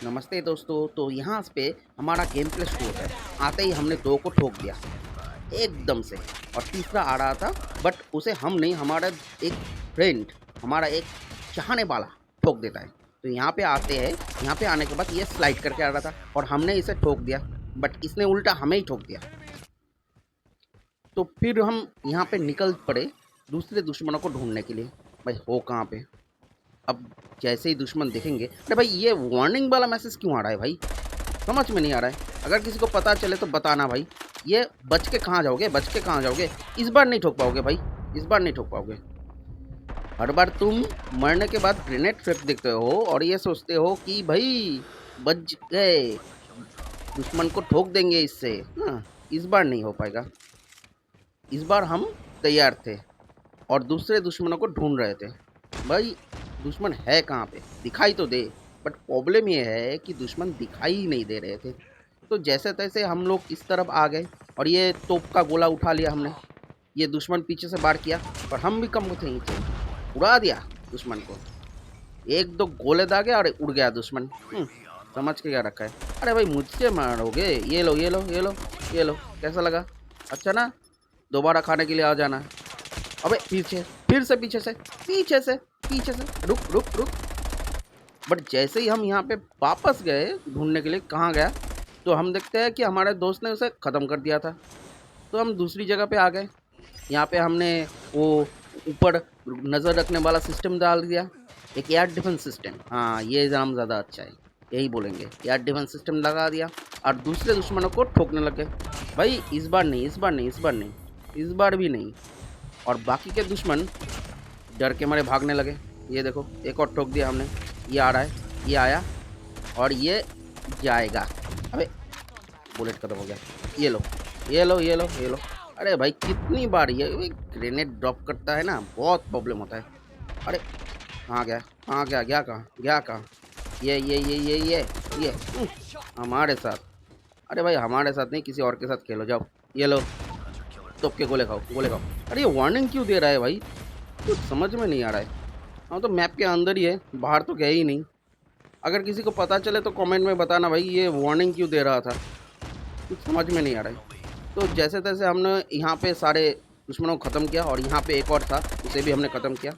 नमस्ते दोस्तों। तो यहाँ पे हमारा गेम प्ले शुरू होता है। आते ही हमने 2 को ठोक दिया एकदम से, और तीसरा आ रहा था बट उसे हम नहीं, हमारा एक फ्रेंड, हमारा एक चाहने वाला ठोक देता है। तो यहाँ पे आते हैं, यहाँ पे आने के बाद ये स्लाइड करके आ रहा था और हमने इसे ठोक दिया, बट इसने उल्टा हमें ही ठोक दिया। तो फिर हम यहाँ पे निकल पड़े दूसरे दुश्मनों को ढूंढने के लिए। भाई हो कहाँ पे? अब जैसे ही दुश्मन देखेंगे, अरे भाई ये वार्निंग वाला मैसेज क्यों आ रहा है भाई? समझ में नहीं आ रहा है। अगर किसी को पता चले तो बताना भाई। ये बच के कहाँ जाओगे? बच के कहाँ जाओगे? इस बार नहीं ठोक पाओगे भाई, इस बार नहीं ठोक पाओगे। हर बार तुम मरने के बाद ग्रेनेड फेंक देते हो और ये सोचते हो कि भाई बच गए, दुश्मन को ठोक देंगे इससे। हाँ, इस बार नहीं हो पाएगा। इस बार हम तैयार थे और दूसरे दुश्मनों को ढूंढ रहे थे। भाई दुश्मन है कहाँ पे? दिखाई तो दे। बट प्रॉब्लम ये है कि दुश्मन दिखाई ही नहीं दे रहे थे। तो जैसे तैसे हम लोग इस तरफ आ गए और ये तोप का गोला उठा लिया हमने। ये दुश्मन पीछे से वार किया पर हम भी कम थे ही थे, उड़ा दिया दुश्मन को। एक दो गोले दागे और उड़ गया दुश्मन। समझ के क्या रखा है? अरे भाई मुझसे मारोगे? ये लो ये लो ये लो ये लो, कैसा लगा? अच्छा ना? दोबारा खाने के लिए आ जाना। अबे पीछे, फिर से पीछे से, पीछे से, पीछे से, रुक रुक रुक। बट जैसे ही हम यहाँ पे वापस गए ढूंढने के लिए, कहाँ गया, तो हम देखते हैं कि हमारे दोस्त ने उसे ख़त्म कर दिया था। तो हम दूसरी जगह पे आ गए। यहाँ पे हमने वो ऊपर नज़र रखने वाला सिस्टम डाल दिया, एक एयर डिफेंस सिस्टम। हाँ, ये नाम ज़्यादा अच्छा है, यही बोलेंगे। एयर डिफेंस सिस्टम लगा दिया और दूसरे दुश्मनों को ठोकने लगे। भाई इस बार नहीं, इस बार नहीं, इस बार नहीं, इस बार भी नहीं। और बाकी के दुश्मन डर के मारे भागने लगे। ये देखो, एक और ठोक दिया हमने। ये आ रहा है, ये आया और ये जाएगा। अबे बुलेट खत्म हो गया। ये लो ये लो ये लो ये लो। अरे भाई कितनी बार ये ग्रेनेड ड्रॉप करता है ना, बहुत प्रॉब्लम होता है। अरे कहाँ गया, कहाँ गया, गया कहाँ, गया कहाँ? ये हमारे साथ। अरे भाई हमारे साथ नहीं, किसी और के साथ खेलो, जाओ। ये लो, तोप के गोले खाओ, गोले खाओ। अरे ये वार्निंग क्यों दे रहा है भाई? कुछ समझ में नहीं आ रहा है। हाँ तो मैप के अंदर ही है, बाहर तो गया ही नहीं। अगर किसी को पता चले तो कमेंट में बताना भाई, ये वार्निंग क्यों दे रहा था, कुछ समझ में नहीं आ रहा है। तो जैसे तैसे हमने यहाँ पे सारे दुश्मनों को ख़त्म किया और यहाँ पे एक और था, उसे भी हमने ख़त्म किया।